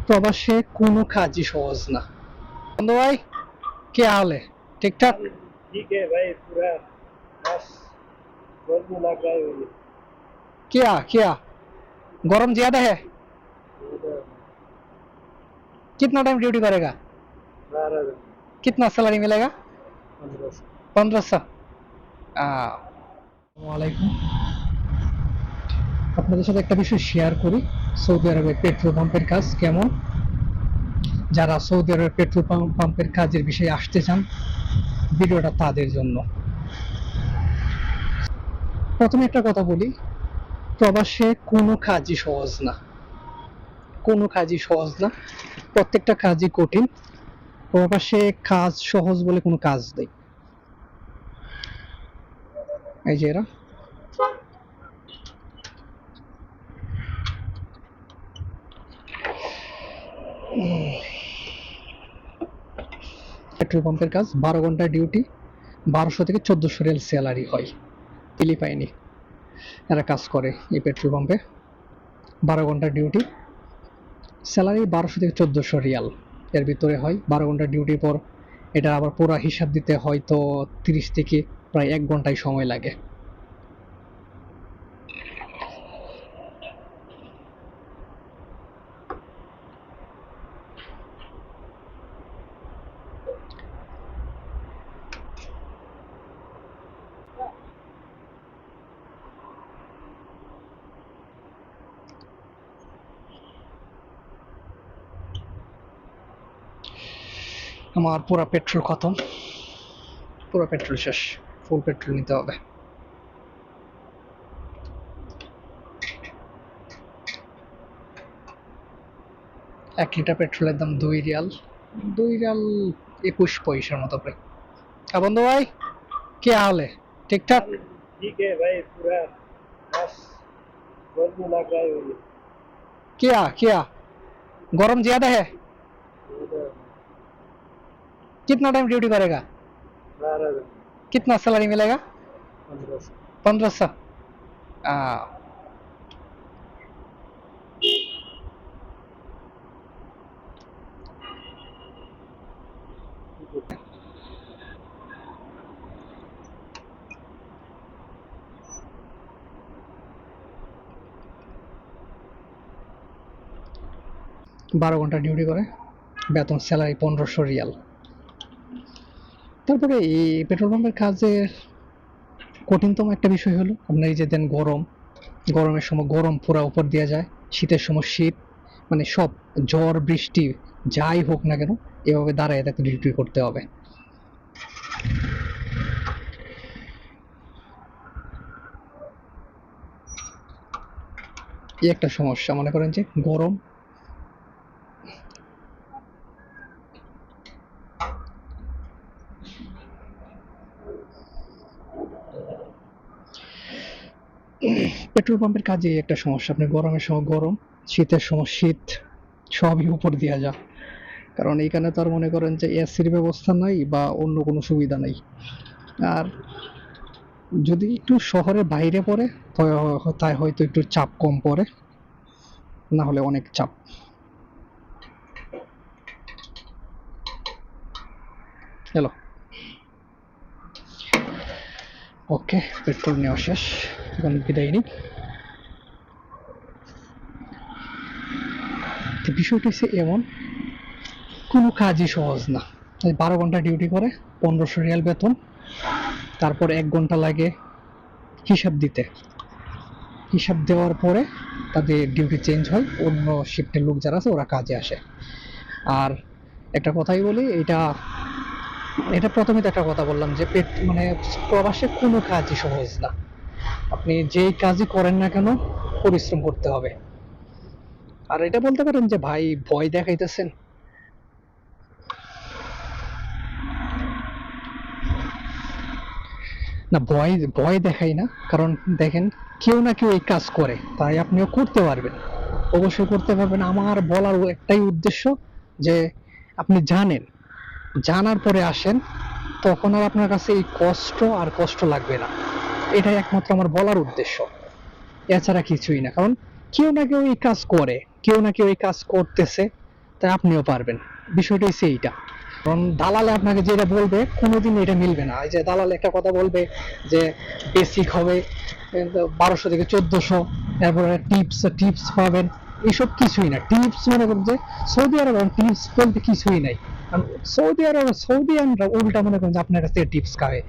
प्रवासे কোনো কাজই সহজ না। বন্ধু ভাই, কি हाल है? ठीक ठाक? ठीक है भाई, पूरा बस गर्मी लग रहा है मुझे। क्या गरम ज्यादा है? उधर कितना टाइम ड्यूटी करेगा? 12 दिन, कितना सैलरी मिलेगा? 1500। 1500। আসসালামাইকুম, আপনাদের সাথে একটা বিষয় শেয়ার করি। সৌদি আরবে পেট্রোল পাম্পের কাজ কেমন? যারা সৌদি আরবের পেট্রোল পাম্পের কাজের বিষয়ে আসতে চান, ভিডিওটা তাদের জন্য। প্রথমে একটা কথা বলি, প্রবাসে কোনো কাজই সহজ না, কোনো কাজই সহজ না, প্রত্যেকটা কাজই কঠিন। প্রবাসে কাজ সহজ বলে কোনো কাজ নেই। এই যে এরা পেট্রোল পাম্পের কাজ, 12 ঘন্টা ডিউটি, 1200 থেকে 1400 রিয়াল স্যালারি হয়। ফিলিপাইনি এরা কাজ করে এই পেট্রোল পাম্পে। 12 ঘন্টা ডিউটি, স্যালারি 1200 থেকে 1400 রিয়াল এর ভিতরে হয়। 12 ঘন্টা ডিউটির পর এটা আবার পুরো হিসাব দিতে হয়, তো 30 থেকে প্রায় 1 ঘন্টায় সময় লাগে। আমার পুরো পেট্রোল খতম, পুরো পেট্রোল শেষ, ফুল পেট্রোল নিতে হবে। এক লিটার পেট্রোলের দাম 2 রিয়াল, 2 রিয়াল 21 পয়সার মতো প্রায়। বন্ধু ভাই, কি हाल है? ठीक ठाक? ठीक है भाई, पूरा बस गर्मी लग रहा है मुझे। क्या गरम ज्यादा है? उधर कितना टाइम ड्यूटी करेगा? 12 दिन, कितना सैलरी मिलेगा? 1500। 1500। 12 ঘন্টা ডিউটি করে, বেতন স্যালারি 1500 রিয়াল। তারপরে এই পেট্রোল পাম্পের কাজের কঠিনতম একটা বিষয় হলো আপনার এই যে দেন গরম, গরমের সময় গরম পুরা উপর দেওয়া যায়, শীতের সময় শীত, মানে সব ঝড় বৃষ্টি যাই হোক না কেন এভাবে দাঁড়ায় থাকতে ডিউটি করতে হবে। এই একটা সমস্যা, মনে করেন যে গরম, পেট্রোল পাম্পের কাজে একটা সমস্যা, আপনি গরমের সময় গরম, শীতের সময় শীত, সবই উপর দেওয়া যায়। কারণ এইখানে তো আর মনে করেন যে এসির ব্যবস্থা নাই বা অন্য কোনো সুবিধা নাই। আর যদি একটু শহরের বাইরে পড়ে তাই হয়তো একটু চাপ কম পড়ে, না হলে অনেক চাপ। হ্যালো, ওকে, পেট্রোল নেওয়া শেষ, এখন বিদায় নিই। বিষয়টা হচ্ছে এমন, কোনো কাজই সহজ না। 12 ঘন্টা ডিউটি করে, 1500 রিয়াল বেতন, তারপর 1 ঘন্টা লাগে হিসাব দিতে। হিসাব দেওয়ার পরে তাদের ডিউটি চেঞ্জ হয়, অন্য শিফটের লোক যারা আছে ওরা কাজে আসে। আর একটা কথাই বলি, এটা এটা প্রথমে তো একটা কথা বললাম যে মানে প্রবাসে কোনো কাজই সহজ না। আপনি যেই কাজই করেন না কেন পরিশ্রম করতে হবে। আর এটা বলতে পারেন যে ভাই ভয় দেখাইতেছেন, না ভয় ভয় দেখাই না, কারণ দেখেন কেউ না কেউ এই কাজ করে, তাই আপনিও করতে পারবেন, অবশ্যই করতে পারবেন। আমার বলার একটাই উদ্দেশ্য যে আপনি জানেন, জানার পরে আসেন, তখন আর আপনার কাছে এই কষ্ট লাগবে না। এটাই একমাত্র আমার বলার উদ্দেশ্য, এছাড়া কিছুই না। কারণ কেউ না কেউ এই কাজ করে, কেউ না কেউ এই কাজ করতেছে, তাই আপনিও পারবেন। বিষয়টা হচ্ছে এইটা। কারণ দালালে আপনাকে যেটা বলবে কোনোদিন এটা মিলবে না। এই যে দালালে একটা কথা বলবে যে বেসিক হবে 1200 থেকে 1400, তারপরে টিপস টিপস পাবেন, এসব কিছুই না। টিপস মনে করেন যে সৌদি আরব টিপস বলতে কিছুই নাই। কারণ সৌদি আরব সৌদিয়ানরা উল্টা মনে করেন যে আপনার কাছ থেকে টিপস খাবে।